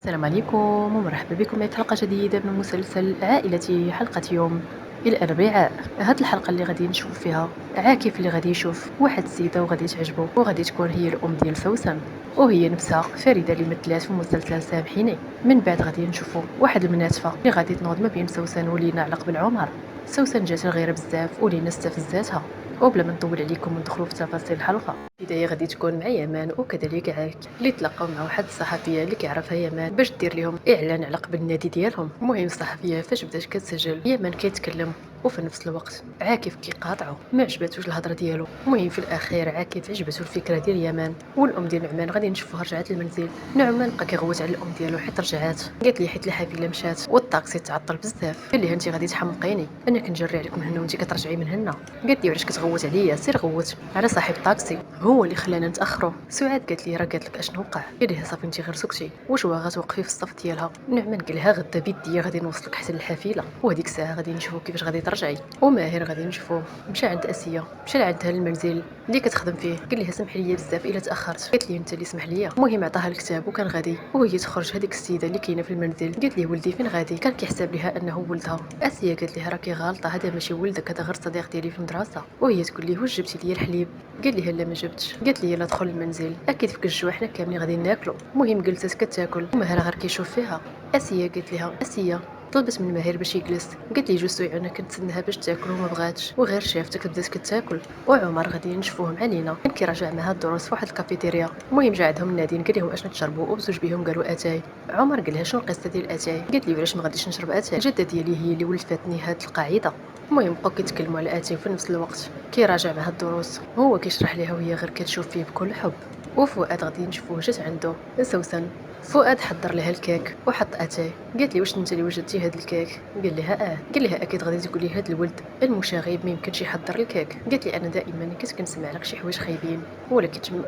السلام عليكم ومرحبا بكم في حلقة جديدة من مسلسل عائلتي. حلقة يوم الأربعاء. هاد الحلقة اللي غادي نشوف فيها عاكف اللي غادي يشوف واحد السيدة وغادي تعجبو وغادي تكون هي الأم ديال سوسن، وهي نفسها فريدة اللي مثلات في مسلسل سامحيني. من بعد غادي نشوفوا واحد المناسفة اللي غادي تنوض ما بين سوسن ولينا على قبل عمر. سوسن جات غير بزاف ولينا استفزاتها. وبلا ما نطول عليكم وندخلوا في تفاصيل الحلقة، البداية غادي تكون مع يمان وكذلك عاك اللي تلاقاو مع واحد الصحفية اللي كيعرفها يمان باش دير لهم اعلان على قبل النادي ديالهم. المهم الصحفية فاش بدات كتسجل يمان كيتكلم وفي نفس الوقت عاكف كيقاطعو، ما عجباتوش الهضره ديالو. المهم في الاخير عاكف عجبتو الفكره ديال يمان، والام ديال نعمان غادي نشوفوها رجعت للمنزل. نعمان بقى كيغوت على الام ديالو حيت رجعات، قالت لي حيت الحافله مشات والطاكسي تعطل بزاف. قال لها انت غادي تحمقيني، انا كنجري عليك من هنا وانت كترجعي من هنا. قالت لي علاش كتغوت عليا، سير غوت على صاحب الطاكسي هو اللي خلانا نتاخروا. سعاد قالت لي راه قالت لك اشنو وقع. قال لها صافي انت غير سكتي، واش بغا غتوقفي في الصف ديالها. نعمان قال لها غدا بيديا غادي نوصلك حتى للحافله، وهديك الساعه غادي نشوفوا كيفاش غادي ترجعي. وماهر غادي نشوفوه مشى عند اسيا، مشى لعندها المنزل اللي كتخدم فيه. قال لها سمحي لي بزاف الا تاخرت. قالت لي انت اللي سمح لي. المهم عطاها الكتاب وكان غادي، وهي تخرج هذيك السيده اللي كاينه في المنزل. قالت لي ولدي فين غادي، كان كيحسب لها انه ولدها. اسيا قالت لها راكي غالطه، هذا ماشي ولدك، هذا غير صديق ديالي في المدرسه. وهي تقول لي واش جبتي لي الحليب. قال لها لا ما جبتش. قالت لي يلا دخل المنزل اكيد فيك الجوع، حنا كاملين غادي ناكلوا. المهم جلست كتاكل وماهر غير كيشوف فيها. اسيا قالت لها اسيا طلبت من ماهر باش يجلس. قالت لي جوج انا كنتسناها باش تاكل وما بغاتش، وغير شافتك بدات كتاكل. وعمر غادي نشوفوه مع لينا كان كيراجع معها الدروس في واحد الكافيتيريا. المهم جا عندهم النادين قال لهم اشنو تشربوا، وبزوج بهم قالوا اتاي. عمر قال لها شنو القصه ديال اتاي. قالت لي علاش ما غاديش نشرب اتاي، الجده ديالي هي اللي ولفتني هاد القاعده. المهم بقاو كيتكلموا على اتاي وفي نفس الوقت كيراجع معها الدروس، هو كيشرح ليها وهي غير كتشوف فيه بكل حب. وفؤاد غادي نشوفوه جات عنده سوسن. فؤاد حضر لها الكيك وحط اتاي. قالت لي واش انت اللي وجدتي هاد الكيك. قال لها قال لها اكيد غادي تقولي هاد الولد المشاغب ما يمكنش يحضر الكيك. قالت لي انا دائما كنت كنسمع لك شي حوايج خايبين،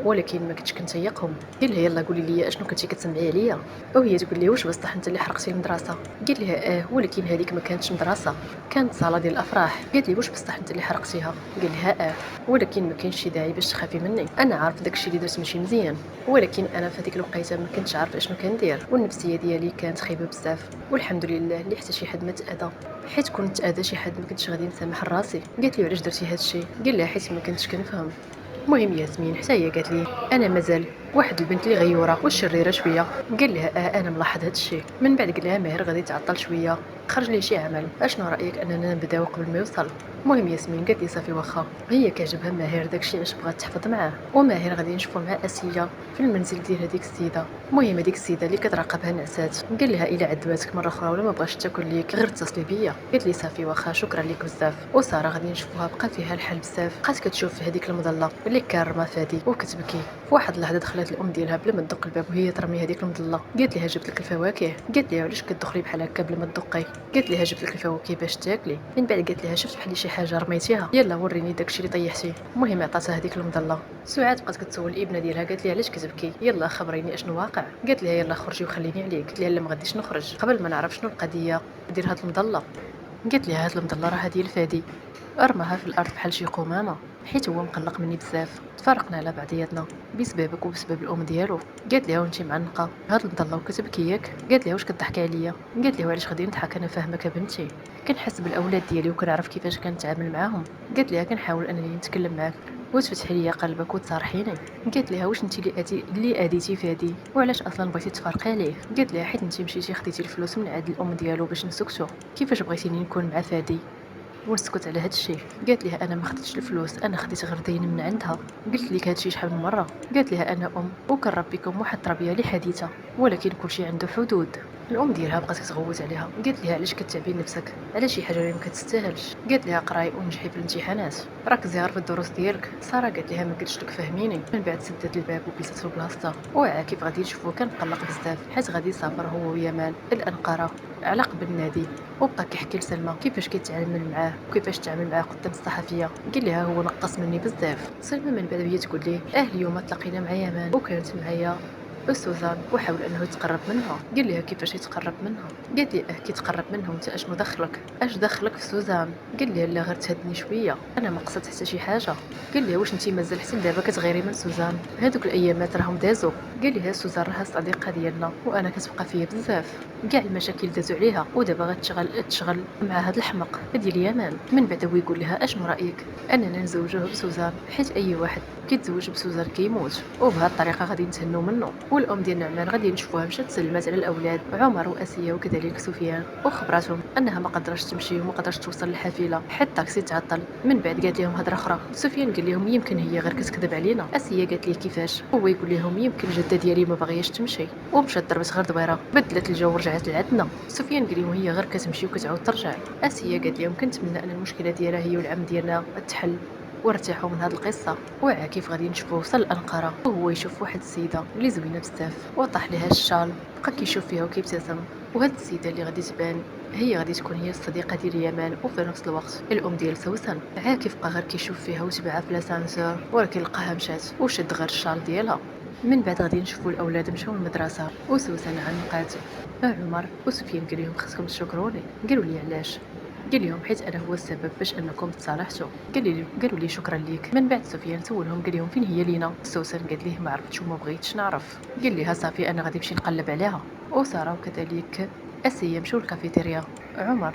ولكن ما كنتش كنتيقهم. قال لها يلا قولي لي اشنو كنتي كتسمعي عليا. وهي تقول لي واش بصح انت اللي حرقتي المدرسه. قال لها ولكن هذيك ما كانتش مدرسه، كانت صاله ديال الافراح. قالت لي واش بصح انت اللي حرقتيها. قال لها ولكن ما كاينش شي داعي باش تخافي مني، انا عارف داكشي اللي درت ماشي مزيان، ولكن انا في هذيك الوقيته ما كنتش عارفه اشنو كندير، والنفسيه ديالي كانت خايبه بزاف. والحمد لله اللي حتى شي حد ما تاذى، حيت كنت تاذى شي حد ما كنتش غادي نسامح راسي. قالت لي علاش درتي هذا الشيء. قال لها حيت ما كنتش كنفهم. المهم ياسمين حتى هي قالت لي انا مازال واحد البنت اللي غيوره وشريره شويه. قال لها انا ملاحظ هذا الشيء. من بعد قال لها ماهر غادي تعطل شويه، خرج لي شي عمل، اشنو رايك اننا نبداو قبل ما يوصل. المهم ياسمين قالت لي صافي واخا، هي كيعجبها ماهر داكشي علاش بغات تحفظ معاه. وماهر غادي نشوفو مع اسيا في المنزل ديال هذيك السيده. المهم هذيك السيده اللي كتراقبها نعسات، قال لها الا عذباتك مره اخرى ولا ما بغاش تاكل ليك غير اتصلي بيا. قالت لي صافي واخا شكرا لك بزاف. وساره غادي نشوفوها بقى فيها الحال بزاف، بقات كتشوف في هذيك المظله اللي كارمه فادي وكتبكي. في واحد اللحظه دخلت الام ديالها بلا ما تدق الباب وهي ترمي هذيك المظله. قالت لها جبت لك الفواكه. قالت لها علاش كتدخلي بحال هكا بلا ما تدقي. قالت لها جبت لك الفواكه باش تاكلي. من بعد قالت لها شفت بحال شي حاجه رميتيها، يلا وريني داكشي اللي طيحتي. المهم عطاتها هذيك المظله. سعاد بقات كتسول الابنه ديالها قالت لها علاش كتبكي، يلا خبريني اشنو واقع. قالت لها يلا خرجي وخليني عليك. قالت لها لا ما غاديش نخرج قبل ما نعرف شنو القضيه ديال هاد المظله. قالت لها هاد المظله راه ديال فادي، رماها في الارض بحال شي قمامه، حيت هو مقلق مني بزاف، تفارقنا على بعضياتنا بسببك وبسبب الام ديالو. قالت لها وانت معنقه هاد المظله وكتبكي ياك. قالت لها واش كضحكي عليا. قالت لها علاش غادي نضحك، انا فاهمك بنتي، كنحس بالاولاد ديالي وكنعرف كيفاش كنتعامل معاهم. قالت لها كنحاول انني نتكلم معاك وتفتحي لي قلبك وتصارحيني. قالت لها واش انت اللي اديتي فادي، وعلاش اصلا بغيتي تفارقي عليه. قالت لها حيت انت مشيتي خديتي الفلوس من عند الام ديالو باش نسكتو، كيفاش بغيتيني نكون مع فادي ونسكت على هذا الشيء. قالت لها انا ما خديتش الفلوس، انا خديت غير دين من عندها. قلت لك هذا الشيء شحال من مره. قالت لها انا وكنربيكم واحد التربيه اللي حديثه، ولكن كلشي عنده حدود. الام ديالها بقات كتغوت عليها، قالت لها علاش كتعبي نفسك على شي حاجه اللي ما كتستاهلش. قالت لها قراي ونجحي في الامتحانات، ركزي غير في الدروس ديالك. ساره قالت لها ما قلتش لك فهميني. من بعد سدت الباب وجلست في بلاصتها. وعاكف غادي نشوفو كان قلق بزاف حيت غادي يسافر هو ويمان لانقره على قبل النادي، وبقى كيحكي لسلمى كيفاش كيتعامل معاه وكيفاش تعامل معاه قدام الصحفيه. قال لها هو نقص مني بزاف. سلمى من بعد هي تقول ليه اليوم تلاقينا مع يمان وكانت معايا سوزان وحاول انه يتقرب منها. قال لها كيفاش يتقرب منها؟ قالت لي كي تقرب منها وانت اشنو دخلك؟ اش دخلك في سوزان؟ قال لها لا غير تهدني شويه، انا ما قصدت حتى شي حاجه. قال لها واش انت مازال حتى دابا كتغيري من سوزان؟ هذوك الايامات راهم دازو. قال لها سوزان راها صديقه ديالنا وانا كتبقى فيا بزاف، كاع المشاكل دازو عليها ودابا غتشغل مع هذا الحمق ديال اليمان. من بعد هو يقول لها اشنو رايك اننا نزوجوه بسوزان، حيت اي واحد كيتزوج بسوزان كيموت، وبهذه الطريقه غادي نتهنوا منه. والام ديال نعمان غادي نشوفوها مشات سلمات على الاولاد عمر واسيه وكذلك سفيان، وخبراتهم انها ما قدرتش تمشي وما قدرتش توصل للحافله حيت الطاكسي تعطل. من بعد قالت لهم هضره اخرى. سفيان قال لهم يمكن هي غير كتكذب علينا. اسيه قالت ليه كيفاش؟ هو يقول لهم يمكن جده ديالي ما باغياش تمشي ومشات ضربت غير دويره بدلت الجو ورجعت لعندنا. سفيان قال لهم هي غير كتمشي وكتعاود ترجع. اسيه قالت لهم كنتمنى ان المشكله ديالها هي والعم ديالنا تحل وارتاحوا من هذه القصه. وعاكف غادي نشوفوه وصل لأنقرة وهو يشوف واحد السيده اللي زوينه بزاف وطاح لها الشال، بقى كيشوف فيها وكيبتسم. وهاد السيده اللي غادي تبان هي غادي تكون هي الصديقه ديال يامان وفي نفس الوقت الام ديال سوسن. عاكف بقى غير كيشوف فيها وتبعها في لاسانسور ولكن لقاها مشات وشد غير الشال ديالها. من بعد غادي نشوفوا الاولاد مشاو للمدرسه وسوسن عنقات عمر وسفيان قال لهم خصكم تشكروني. قالوا لي علاش؟ قال لهم حيت انا هو السبب باش انكم تصالحتوا. قالوا لي شكرا ليك. من بعد سفيان سولهم قال لهم فين هي لينا؟ سوسن قالت ليه ما عرفتش وما بغيتش نعرف. قال لها صافي انا غادي نمشي نقلب عليها. وساره وكذلك اسيه مشاو للكافيتيريا. عمر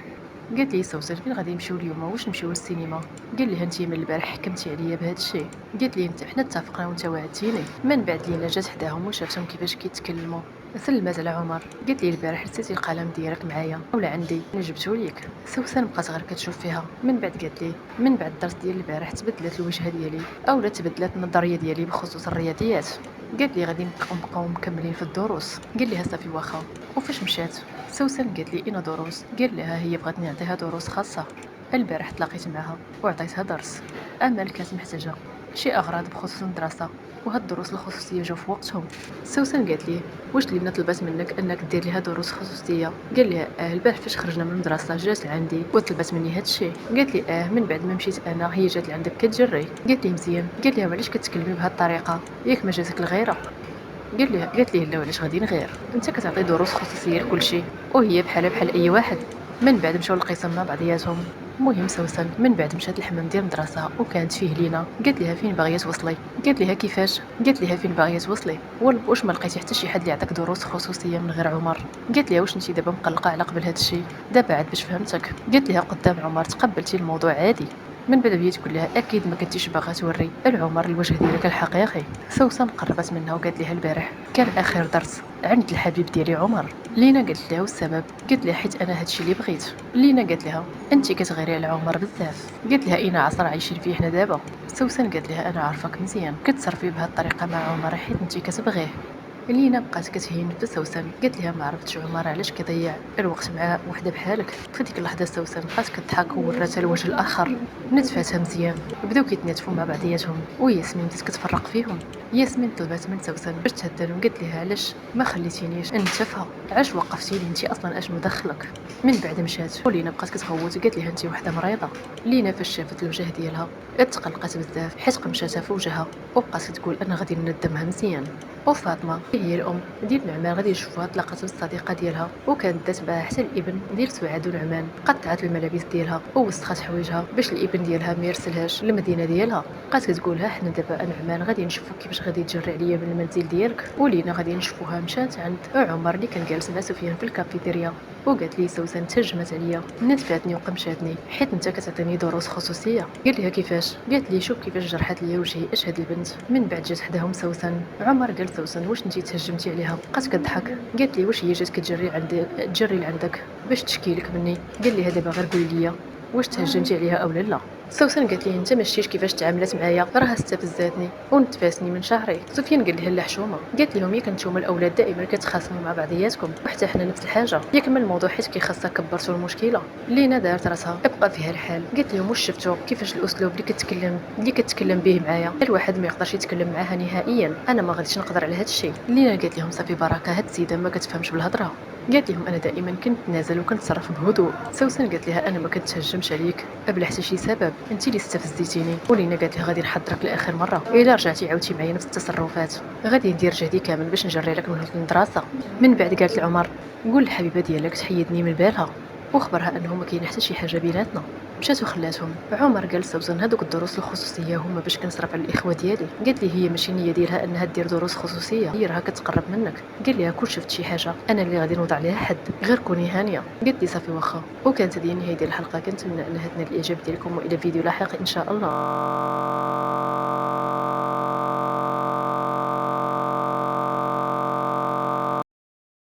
قالت لي سوسن فين غادي نمشيو اليوم؟ واش نمشيو للسينما؟ قال لها انت من البارح حكمتي عليا بهذا الشيء. قالت لي انت حنا اتفقنا وانت وعدتيني. من بعد لينا جات حداهم وشافتهم كيفاش كيتكلموا سلمات على عمر. قالت لي البارح نسيتي القلم ديالك معايا ولا عندي انا جبته ليك. سوسن بقات غير كتشوف فيها. من بعد قالت لي من بعد الدرس ديال البارح تبدلت الوجهه ديالي اولا تبدلت النظريه ديالي بخصوص الرياضيات. قالت لي غادي نبقاو مكملين في الدروس. قال لها صافي واخا. وفاش مشات سوسن قالت لي اين دروس؟ قال لها هي بغات نعطيها دروس خاصه. البارح تلاقيت معها وعطيتها درس. امل كانت محتاجه شي اغراض بخصوص المدرسه وهاد الدروس الخصوصيه جاو في وقتهم. سوسن قالت لي واش لينا طلبات منك انك دير ليها دروس خصوصيه؟ قال لها البارح فاش خرجنا من المدرسه جات لعندي وطلبت مني هاد الشيء. قالت لي من بعد ما مشيت انا هي جات لعندك كتجري. قالت لي مزيان. قال لها وعلاش كتكلمي بهاد الطريقه؟ ياك ما جاتك الغيره؟ قالت لي لا وعلاش غادي نغير؟ انت كتعطي دروس خصوصيه لكل شيء وهي بحال اي واحد. من بعد مشاو للقسم مع بعضياتهم. المهم سوسن من بعد مشات للحمام ديال المدرسه وكانت فيه لينا. قالت لها فين باغيه توصلي؟ قالت لها كيفاش؟ قالت لها فين باغيه توصلي؟ واش ما لقيتي حتى شي حد اللي يعطيك دروس خصوصيه من غير عمر؟ قالت لها واش انت دابا مقلقه على قبل هذا الشيء؟ دابا عاد باش فهمتك. قالت لها قدام عمر تقبلتي الموضوع عادي. من بعد بديت تقول لها اكيد ما كنتيش باغا توري العمر الوجه ديالك الحقيقي. سوسن قربت منها وقالت لها البارح كان اخر درس عند الحبيب ديالي عمر. لينا قالت لها والسبب؟ قالت لها حيت انا هادشي اللي بغيت. لينا قالت لها انت كتغيري على عمر بزاف. قالت لها اين عصر عايشين فيه حنا دابا؟ سوسن قالت لها انا عارفك مزيان كتصرفي بهذه الطريقه مع عمر حيت انت كتبغيه. لينا بقات كتهين في سوسن. قالت لها ما عرفتش عمر علاش كيضيع الوقت مع وحده بحالك. في ديك اللحظه سوسن بقات كتضحك ووراتها الوجه الاخر. نتفاتها مزيان بداو كيتناتفوا مع بعضياتهم وياسمين بدات كتفرق فيهم. ياسمين طلبات من سوسن باش تهدر وقالت لها علاش ما خليتينيش نتفاهى؟ علاش وقفتي لي انت اصلا اشنو دخلك؟ من بعد مشات ولينا بقات كتغوت وقالت لها انت وحده مريضه. لينا فاش شافت الوجه ديالها تقلقات بزاف حيت قمشاتها في وجهها وبقات تقول انا غادي ندمها مزيان. وفاطمه هي الام ديال نعمان غادي نشوفوها تلاقات بالصديقه ديالها وكانت دات معاها حتى الابن ديال سعاد ونعمان. قطعت الملابس ديالها ووسخات حوايجها باش الابن ديالها ما يرسلهاش للمدينه ديالها. بقات كتقولها حنا دابا نعمان غادي نشوفو كيفاش غادي تجري عليا من المنزل ديالك. ولينا غادي نشوفوها مشات عند عمر اللي كان جالس مع سفيان في الكافيتيريا وقالت لي سوسن تهجمت عليا نتفاتني وقمشاتني حيت انت كتعطيني دروس خصوصيه. قال لها كيفاش؟ قالت لي شوف كيفاش جرحت لي وجهي اش هاد البنت. من بعد جات حداهم سوسن. عمر قال سوسن واش انت تهجمتي عليها؟ بقات كتضحك. قالت لي واش هي جات كتجري تجري لعندك باش تشكي لك مني؟ قال لها دابا غير قولي لي واش تهجمتي عليها او لا. سوسن قالت لي انت ما شتيش كيفاش تعاملت معايا راه استفزاتني ونتفاسني من شعري. سفيان قال لها لا حشومه. قالت لهم ياك نتوما الاولاد دائما كتخاصموا مع بعضياتكم وحتى حنا نفس الحاجه ياك من الموضوع حيت كيخاصها كبرتوا المشكله. لينا دارت راسها ابقى فيها الحال. قالت لهم واش شفتوا كيفاش الاسلوب اللي كتكلم به معايا؟ الواحد ما يقدرش يتكلم معاها نهائيا. انا ما غاديش نقدر على هذا الشيء. لينا قالت لهم صافي بركه هاد السيده ما كتفهمش بالهضره قالت لهم انا دائما كنت نازل وكنتصرف بهدوء. سوسن قالت لها انا ما كنتهجمش عليك بلا حتى شي سبب، انت اللي استفزيتيني. ولينا قالت لها غادي نحضرك لاخر مره، الا رجعتي عاودتي معايا نفس التصرفات غادي ندير جهدي كامل باش نجري لك من هاد المدرسه. من بعد قالت لعمر قول للحبيبه ديالك تحيدني من بالها، وخبرها انه ما كاين حتى شي حاجه بيناتنا. مشات وخلاتهم. عمر قال لسوسن هذوك الدروس الخصوصيه هما باش كنصرف على الاخوه ديالي. قالت لي هي ماشي النيه ديالها انها دير دروس خصوصيه، هي راها كتقرب منك. قال لها كون شفت شي حاجه انا اللي غادي نوضع عليها حد، غير كوني هانيه. قالت لي صافي واخا. وكانت هذه النهايه ديال الحلقه. كنتمنى ان هاد الاعجاب ديالكم، والى فيديو لاحق ان شاء الله.